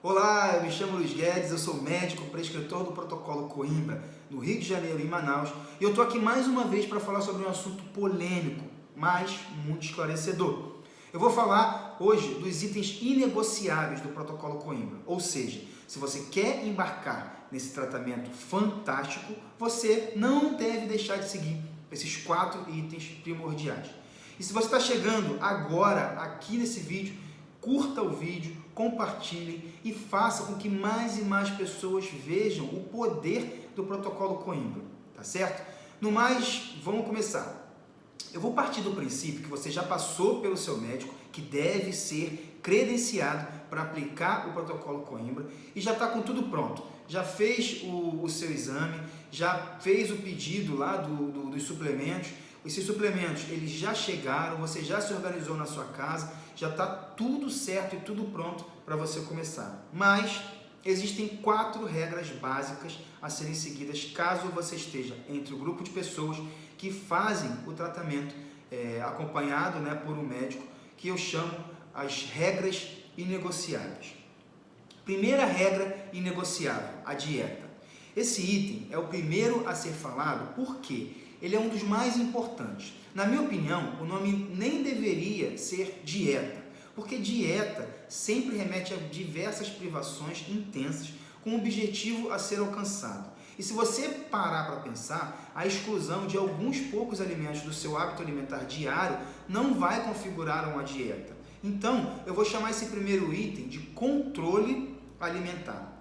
Olá, eu me chamo Luiz Guedes, eu sou médico, prescritor do Protocolo Coimbra, no Rio de Janeiro, em Manaus, e eu estou aqui mais uma vez para falar sobre um assunto polêmico, mas muito esclarecedor. Eu vou falar hoje dos itens inegociáveis do Protocolo Coimbra, ou seja, se você quer embarcar nesse tratamento fantástico, você não deve deixar de seguir esses 4 itens primordiais. E se você está chegando agora aqui nesse vídeo, curta o vídeo, compartilhe e faça com que mais e mais pessoas vejam o poder do Protocolo Coimbra, tá certo? No mais, vamos começar. Eu vou partir do princípio que você já passou pelo seu médico, que deve ser credenciado para aplicar o Protocolo Coimbra e já está com tudo pronto. Já fez o seu exame, já fez o pedido lá dos suplementos. Esses suplementos, eles já chegaram, você já se organizou na sua casa, já está tudo certo e tudo pronto para você começar. Mas existem 4 regras básicas a serem seguidas caso você esteja entre o grupo de pessoas que fazem o tratamento acompanhado por um médico, que eu chamo as regras inegociáveis. Primeira regra inegociável, a dieta. Esse item é o primeiro a ser falado porque ele é um dos mais importantes. Na minha opinião, o nome nem deveria ser dieta, porque dieta sempre remete a diversas privações intensas com um objetivo a ser alcançado. E se você parar para pensar, a exclusão de alguns poucos alimentos do seu hábito alimentar diário não vai configurar uma dieta. Então, eu vou chamar esse primeiro item de controle alimentar.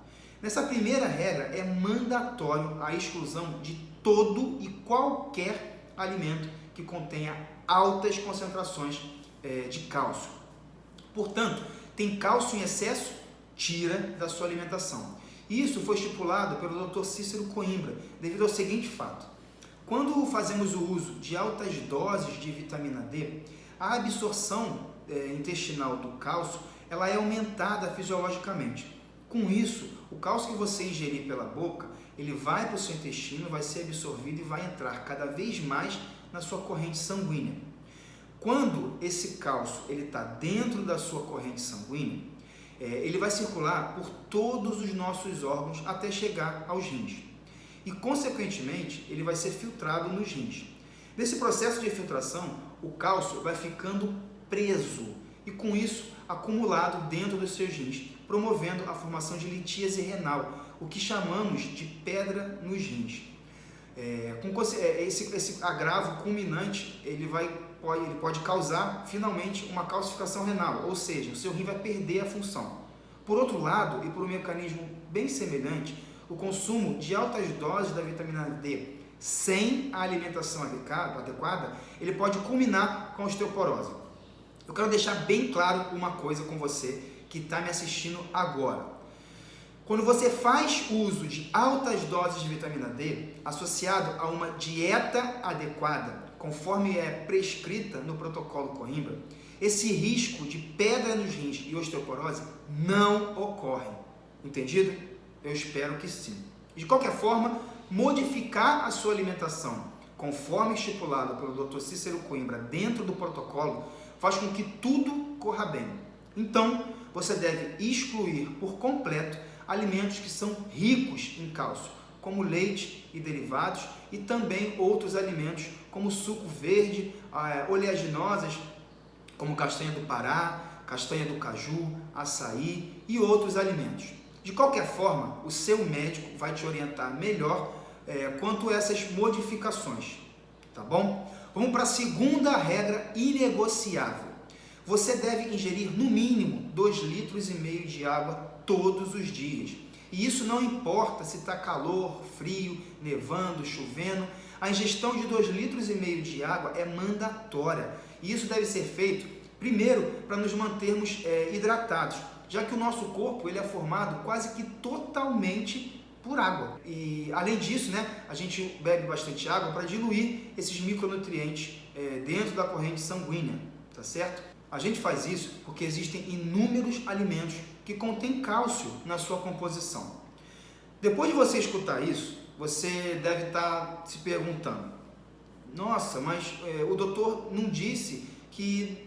Nessa primeira regra, é mandatório a exclusão de todo e qualquer alimento que contenha altas concentrações de cálcio. Portanto, tem cálcio em excesso? Tira da sua alimentação. Isso foi estipulado pelo Dr. Cícero Coimbra, devido ao seguinte fato. Quando fazemos o uso de altas doses de vitamina D, a absorção intestinal do cálcio ela é aumentada fisiologicamente. Com isso, o cálcio que você ingerir pela boca, ele vai para o seu intestino, vai ser absorvido e vai entrar cada vez mais na sua corrente sanguínea. Quando esse cálcio está dentro da sua corrente sanguínea, ele vai circular por todos os nossos órgãos até chegar aos rins. E, consequentemente, ele vai ser filtrado nos rins. Nesse processo de filtração, o cálcio vai ficando preso e, com isso, acumulado dentro dos seus rins, promovendo a formação de litíase renal, o que chamamos de pedra nos rins. Esse agravo culminante ele pode causar finalmente uma calcificação renal, ou seja, o seu rim vai perder a função. Por outro lado, e por um mecanismo bem semelhante, o consumo de altas doses da vitamina D sem a alimentação adequada, ele pode culminar com a osteoporose. Eu quero deixar bem claro uma coisa com você que está me assistindo agora. Quando você faz uso de altas doses de vitamina D, associado a uma dieta adequada, conforme é prescrita no Protocolo Coimbra, esse risco de pedra nos rins e osteoporose não ocorre. Entendido? Eu espero que sim. De qualquer forma, modificar a sua alimentação, conforme estipulado pelo Dr. Cícero Coimbra dentro do protocolo, faz com que tudo corra bem. Então, você deve excluir por completo alimentos que são ricos em cálcio, como leite e derivados, e também outros alimentos como suco verde, oleaginosas, como castanha do Pará, castanha do caju, açaí e outros alimentos. De qualquer forma, o seu médico vai te orientar melhor quanto a essas modificações, tá bom? Vamos para a segunda regra inegociável. Você deve ingerir no mínimo 2,5 litros de água todos os dias. E isso não importa se está calor, frio, nevando, chovendo. A ingestão de 2,5 litros de água é mandatória. E isso deve ser feito, primeiro, para nos mantermos hidratados, já que o nosso corpo ele é formado quase que totalmente por água. E, além disso, a gente bebe bastante água para diluir esses micronutrientes dentro da corrente sanguínea, tá certo? A gente faz isso porque existem inúmeros alimentos que contêm cálcio na sua composição. Depois de você escutar isso, você deve estar se perguntando: nossa, mas o doutor não disse que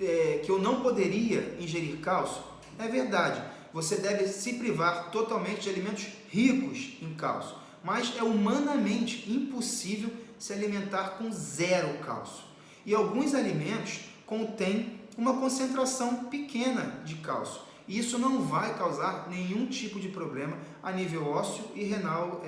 eu não poderia ingerir cálcio? É verdade, você deve se privar totalmente de alimentos ricos em cálcio, mas é humanamente impossível se alimentar com zero cálcio. E alguns alimentos contêm uma concentração pequena de cálcio. E isso não vai causar nenhum tipo de problema a nível ósseo e renal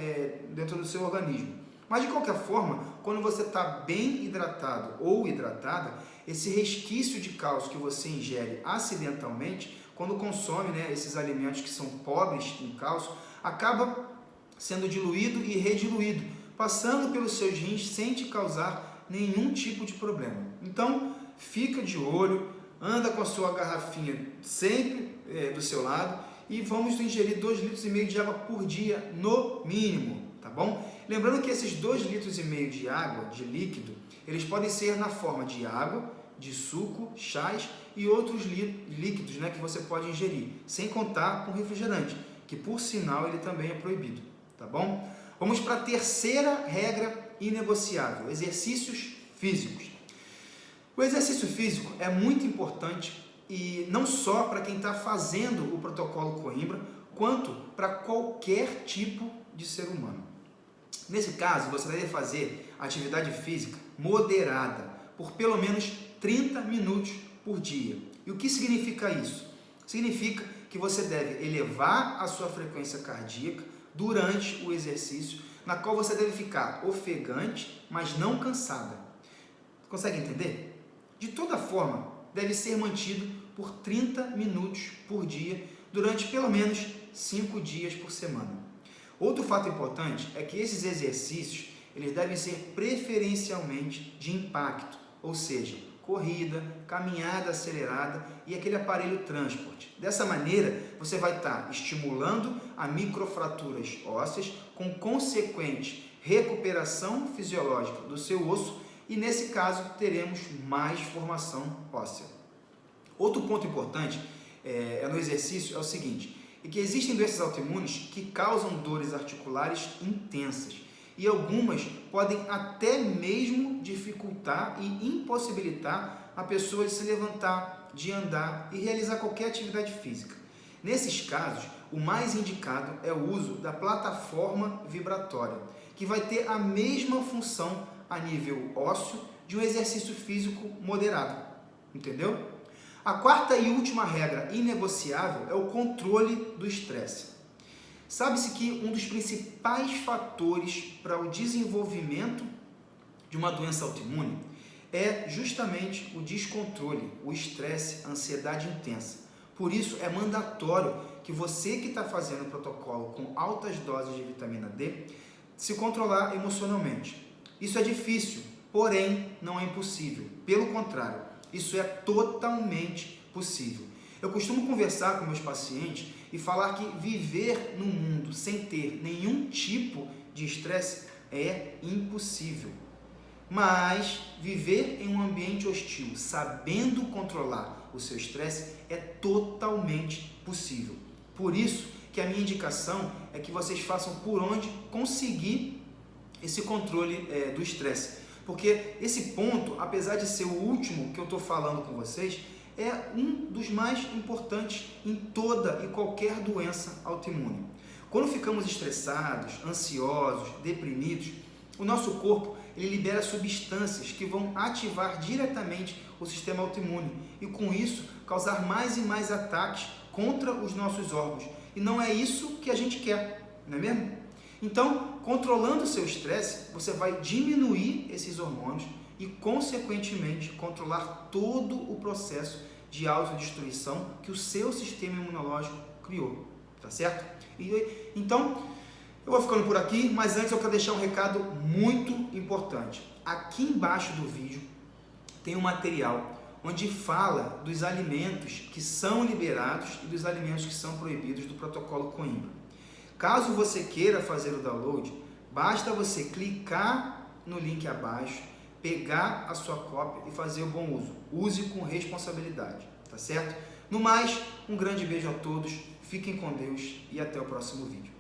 dentro do seu organismo. Mas, de qualquer forma, quando você está bem hidratado ou hidratada, esse resquício de cálcio que você ingere acidentalmente, quando consome esses alimentos que são pobres em cálcio, acaba sendo diluído e rediluído, passando pelos seus rins sem te causar nenhum tipo de problema. Então, fica de olho, anda com a sua garrafinha sempre do seu lado e vamos ingerir 2,5 litros de água por dia no mínimo, tá bom? Lembrando que esses 2,5 litros de água, de líquido, eles podem ser na forma de água, de suco, chás e outros líquidos que você pode ingerir, sem contar com refrigerante, que por sinal ele também é proibido, tá bom? Vamos para a terceira regra inegociável, exercícios físicos. O exercício físico é muito importante e não só para quem está fazendo o protocolo Coimbra, quanto para qualquer tipo de ser humano. Nesse caso, você deve fazer atividade física moderada por pelo menos 30 minutos por dia. E o que significa isso? Significa que você deve elevar a sua frequência cardíaca durante o exercício, na qual você deve ficar ofegante, mas não cansada. Consegue entender? De toda forma, deve ser mantido por 30 minutos por dia, durante pelo menos 5 dias por semana. Outro fato importante é que esses exercícios eles devem ser preferencialmente de impacto, ou seja, corrida, caminhada acelerada e aquele aparelho transporte. Dessa maneira, você vai estar estimulando a microfraturas ósseas com consequente recuperação fisiológica do seu osso e, nesse caso, teremos mais formação óssea. Outro ponto importante no exercício é o seguinte, é que existem doenças autoimunes que causam dores articulares intensas e algumas podem até mesmo dificultar e impossibilitar a pessoa de se levantar, de andar e realizar qualquer atividade física. Nesses casos, o mais indicado é o uso da plataforma vibratória, que vai ter a mesma função a nível ósseo de um exercício físico moderado. Entendeu? A quarta e última regra inegociável é o controle do estresse. Sabe-se que um dos principais fatores para o desenvolvimento de uma doença autoimune é justamente o descontrole, o estresse, a ansiedade intensa. Por isso, é mandatório que você que está fazendo o protocolo com altas doses de vitamina D, se controlar emocionalmente. Isso é difícil, porém não é impossível. Pelo contrário, isso é totalmente possível. Eu costumo conversar com meus pacientes e falar que viver no mundo sem ter nenhum tipo de estresse é impossível. Mas viver em um ambiente hostil, sabendo controlar o seu estresse, é totalmente possível. Por isso que a minha indicação é que vocês façam por onde conseguir esse controle do estresse. Porque esse ponto, apesar de ser o último que eu estou falando com vocês, é um dos mais importantes em toda e qualquer doença autoimune. Quando ficamos estressados, ansiosos, deprimidos, o nosso corpo ele libera substâncias que vão ativar diretamente o sistema autoimune e com isso causar mais e mais ataques contra os nossos órgãos. E não é isso que a gente quer, não é mesmo? Então, controlando o seu estresse, você vai diminuir esses hormônios e, consequentemente, controlar todo o processo de autodestruição que o seu sistema imunológico criou, tá certo? Então, eu vou ficando por aqui, mas antes eu quero deixar um recado muito importante. Aqui embaixo do vídeo tem um material onde fala dos alimentos que são liberados e dos alimentos que são proibidos do protocolo Coimbra. Caso você queira fazer o download, basta você clicar no link abaixo, pegar a sua cópia e fazer o bom uso. Use com responsabilidade, tá certo? No mais, um grande beijo a todos, fiquem com Deus e até o próximo vídeo.